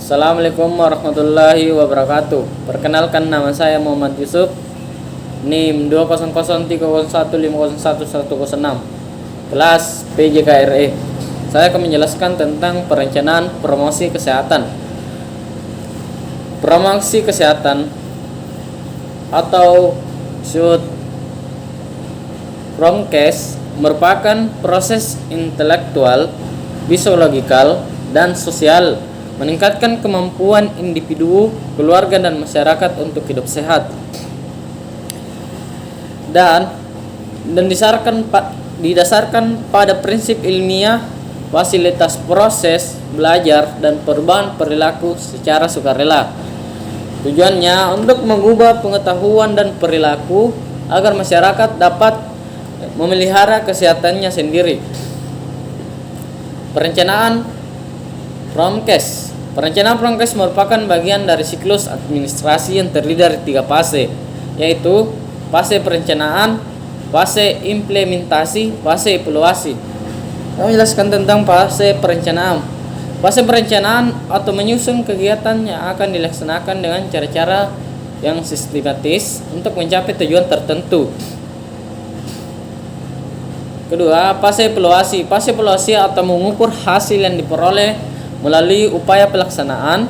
Assalamualaikum warahmatullahi wabarakatuh. Perkenalkan, nama saya Muhammad Yusuf, NIM 2003015011106, kelas PJKRE. Saya akan menjelaskan tentang perencanaan promosi kesehatan. Promosi kesehatan atau shoot promkes merupakan proses intelektual, psikologikal, dan sosial meningkatkan kemampuan individu, keluarga, dan masyarakat untuk hidup sehat dan didasarkan pada prinsip ilmiah, fasilitas proses belajar, dan perubahan perilaku secara sukarela. Tujuannya untuk mengubah pengetahuan dan perilaku agar masyarakat dapat memelihara kesehatannya sendiri. Perencanaan promkes. Perencanaan promkes merupakan bagian dari siklus administrasi yang terdiri dari 3 fase, yaitu fase perencanaan, fase implementasi, fase evaluasi. Saya menjelaskan tentang fase perencanaan. Fase perencanaan atau menyusun kegiatan yang akan dilaksanakan dengan cara-cara yang sistematis untuk mencapai tujuan tertentu. Kedua, fase evaluasi. Fase evaluasi atau mengukur hasil yang diperoleh melalui upaya pelaksanaan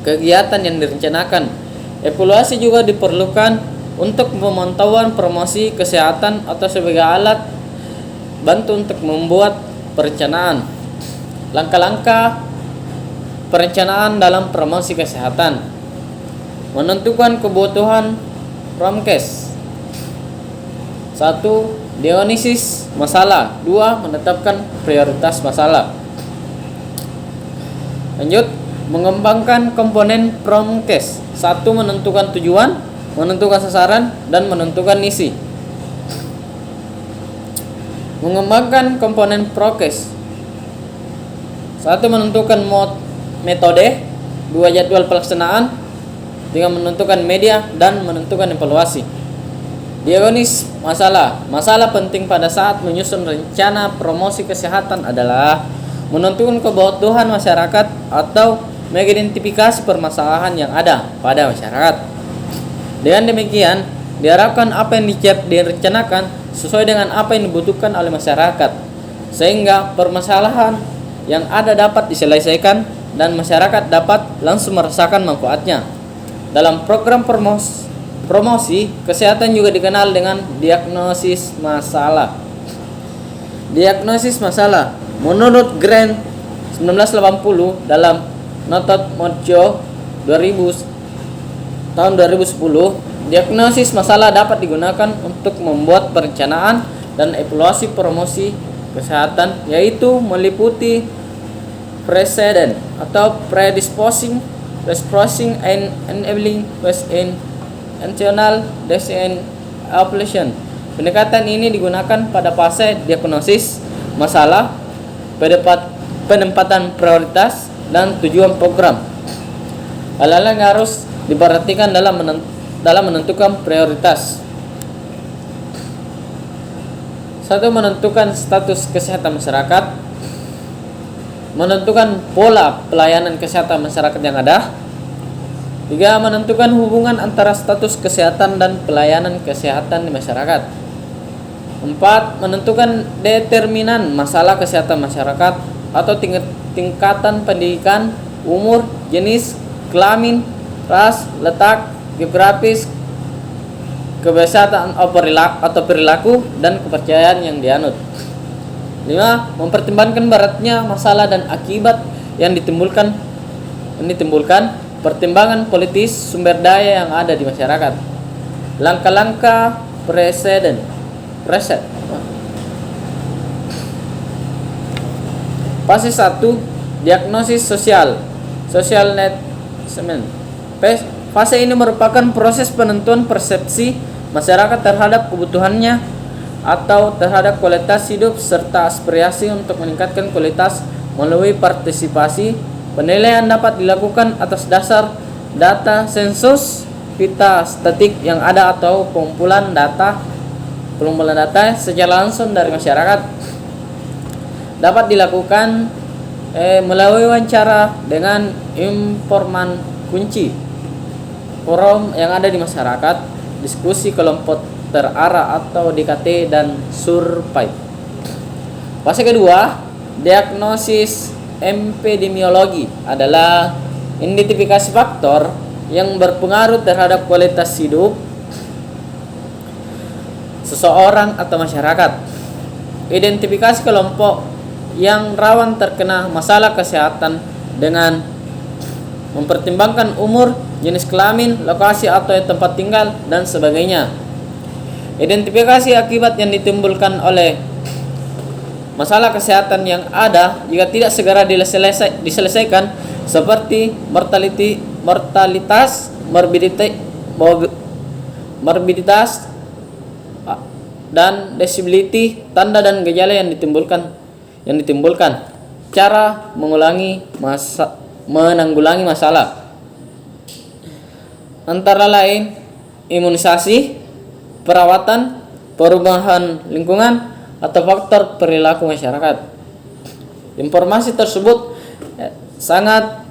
kegiatan yang direncanakan. Evaluasi juga diperlukan untuk pemantauan promosi kesehatan atau sebagai alat bantu untuk membuat perencanaan. Langkah-langkah perencanaan dalam promosi kesehatan. Menentukan kebutuhan promkes. 1. Diagnosis masalah. 2. Menetapkan prioritas masalah. Lanjut, mengembangkan komponen promkes. 1. Menentukan tujuan, menentukan sasaran, dan menentukan misi. Mengembangkan komponen promkes. 1. Menentukan metode. 2. Jadwal pelaksanaan. 3. Menentukan media, dan menentukan evaluasi. Diagnosis masalah. Masalah penting pada saat menyusun rencana promosi kesehatan adalah menentukan kebutuhan masyarakat atau mengidentifikasi permasalahan yang ada pada masyarakat. Dengan demikian, diharapkan apa yang direncanakan sesuai dengan apa yang dibutuhkan oleh masyarakat, sehingga permasalahan yang ada dapat diselesaikan dan masyarakat dapat langsung merasakan manfaatnya. Dalam program promosi kesehatan juga dikenal dengan diagnosis masalah. Diagnosis masalah. Menurut Grant 1980 dalam Notot Mojo 2000 tahun 2010, diagnosis masalah dapat digunakan untuk membuat perencanaan dan evaluasi promosi kesehatan, yaitu meliputi precedent atau predisposing and enabling intentional design evaluation. Pendekatan ini digunakan pada fase diagnosis masalah, penempatan prioritas, dan tujuan program. Hal-hal yang harus diperhatikan dalam menentukan prioritas. 1. Menentukan status kesehatan masyarakat. Menentukan pola pelayanan kesehatan masyarakat yang ada. 3. Menentukan hubungan antara status kesehatan dan pelayanan kesehatan di masyarakat. 4. Menentukan determinan masalah kesehatan masyarakat atau tingkatan pendidikan, umur, jenis, kelamin, ras, letak geografis, kebiasaan atau perilaku, dan kepercayaan yang dianut. 5. Mempertimbangkan beratnya masalah dan akibat yang ditimbulkan, pertimbangan politis, sumber daya yang ada di masyarakat. Langkah-langkah preset. Fase 1. Diagnosis sosial. Social net assessment. Fase ini merupakan proses penentuan persepsi masyarakat terhadap kebutuhannya atau terhadap kualitas hidup serta aspirasi untuk meningkatkan kualitas melalui partisipasi. Penilaian dapat dilakukan atas dasar data sensus, peta statik yang ada atau pengumpulan data secara langsung dari masyarakat. Dapat dilakukan melalui wawancara dengan informan kunci, forum yang ada di masyarakat, diskusi kelompok terarah atau DKT, dan survei. Fase kedua, diagnosis epidemiologi adalah identifikasi faktor yang berpengaruh terhadap kualitas hidup seseorang atau masyarakat. Identifikasi kelompok yang rawan terkena masalah kesehatan dengan mempertimbangkan umur, jenis kelamin, lokasi atau tempat tinggal, dan sebagainya. Identifikasi akibat yang ditimbulkan oleh masalah kesehatan yang ada jika tidak segera diselesaikan, seperti mortalitas, morbiditas, dan disability, tanda dan gejala yang ditimbulkan. Cara menanggulangi masalah antara lain imunisasi, perawatan, perubahan lingkungan, atau faktor perilaku masyarakat. Informasi tersebut sangat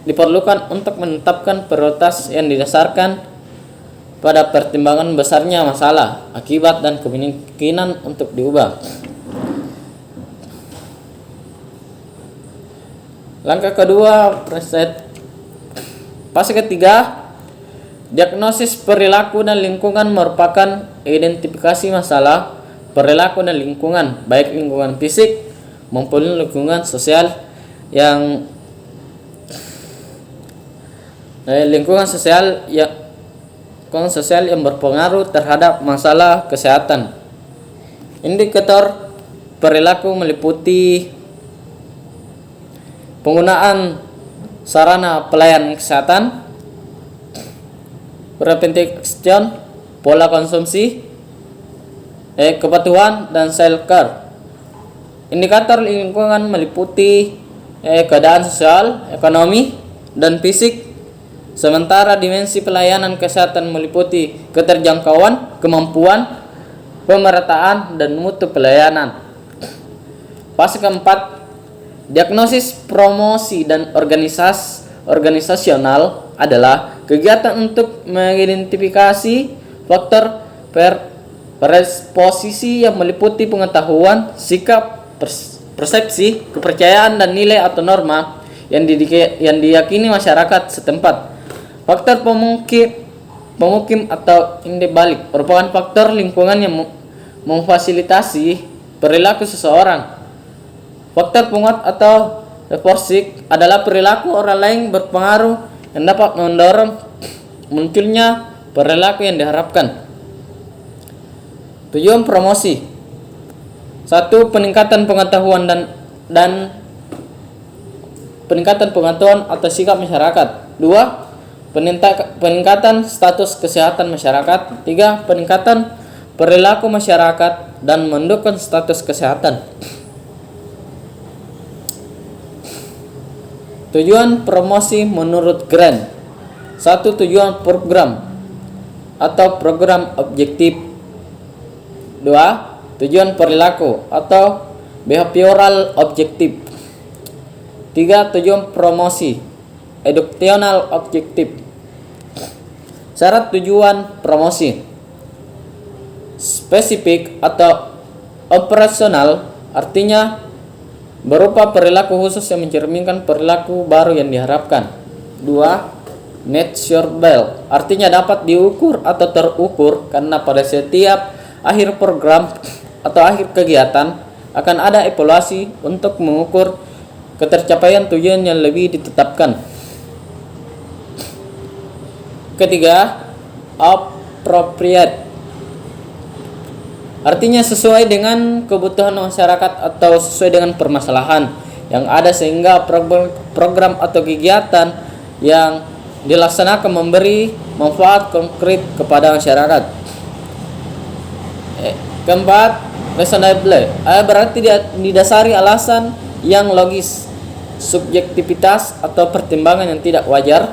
diperlukan untuk menetapkan prioritas yang didasarkan pada pertimbangan besarnya masalah, akibat, dan kemungkinan untuk diubah. Langkah kedua, fase ketiga, diagnosis perilaku dan lingkungan merupakan identifikasi masalah perilaku dan lingkungan, baik lingkungan fisik maupun lingkungan sosial yang berpengaruh terhadap masalah kesehatan. Indikator perilaku meliputi penggunaan sarana pelayanan kesehatan, preventive action, pola konsumsi, kepatuhan, dan self care. Indikator lingkungan meliputi keadaan sosial, ekonomi, dan fisik, sementara dimensi pelayanan kesehatan meliputi keterjangkauan, kemampuan, pemerataan, dan mutu pelayanan. Fase keempat, diagnosis promosi dan organisasional adalah kegiatan untuk mengidentifikasi faktor predisposisi yang meliputi pengetahuan, sikap, persepsi, kepercayaan, dan nilai atau norma yang diyakini masyarakat setempat. Faktor pemukim atau indebalik merupakan faktor lingkungan yang memfasilitasi perilaku seseorang. Faktor penguat atau reinforcing adalah perilaku orang lain berpengaruh yang dapat mendorong munculnya perilaku yang diharapkan. Tujuan promosi: 1. Peningkatan pengetahuan dan peningkatan pengetahuan atau sikap masyarakat. 2. Peningkatan status kesehatan masyarakat. 3. Peningkatan perilaku masyarakat dan mendukung status kesehatan. Tujuan promosi menurut Grant. 1. Tujuan program atau program objektif. 2. Tujuan perilaku atau behavioral objektif. 3. Tujuan promosi educational objektif. Syarat tujuan promosi: spesifik atau operasional, artinya berupa perilaku khusus yang mencerminkan perilaku baru yang diharapkan. 2. Measurable, artinya dapat diukur atau terukur, karena pada setiap akhir program atau akhir kegiatan akan ada evaluasi untuk mengukur ketercapaian tujuan yang lebih ditetapkan. Ketiga, appropriate, artinya sesuai dengan kebutuhan masyarakat atau sesuai dengan permasalahan yang ada, sehingga program atau kegiatan yang dilaksanakan memberi manfaat konkret kepada masyarakat. Keempat, reasonable, berarti didasari alasan yang logis, subjektivitas atau pertimbangan yang tidak wajar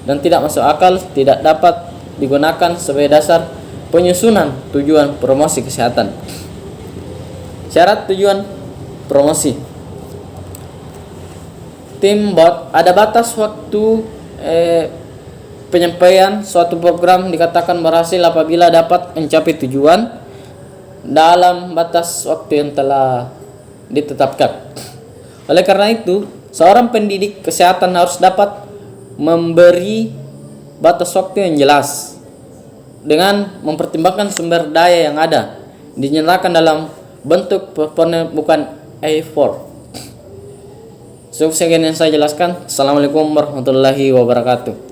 dan tidak masuk akal tidak dapat digunakan sebagai dasar penyusunan tujuan promosi kesehatan. Syarat tujuan promosi: ada batas waktu penyampaian suatu program dikatakan berhasil apabila dapat mencapai tujuan dalam batas waktu yang telah ditetapkan. Oleh karena itu, seorang pendidik kesehatan harus dapat memberi batas waktu yang jelas dengan mempertimbangkan sumber daya yang ada, dinyatakan dalam bentuk bukan A4. Sekian yang saya jelaskan. Assalamualaikum warahmatullahi wabarakatuh.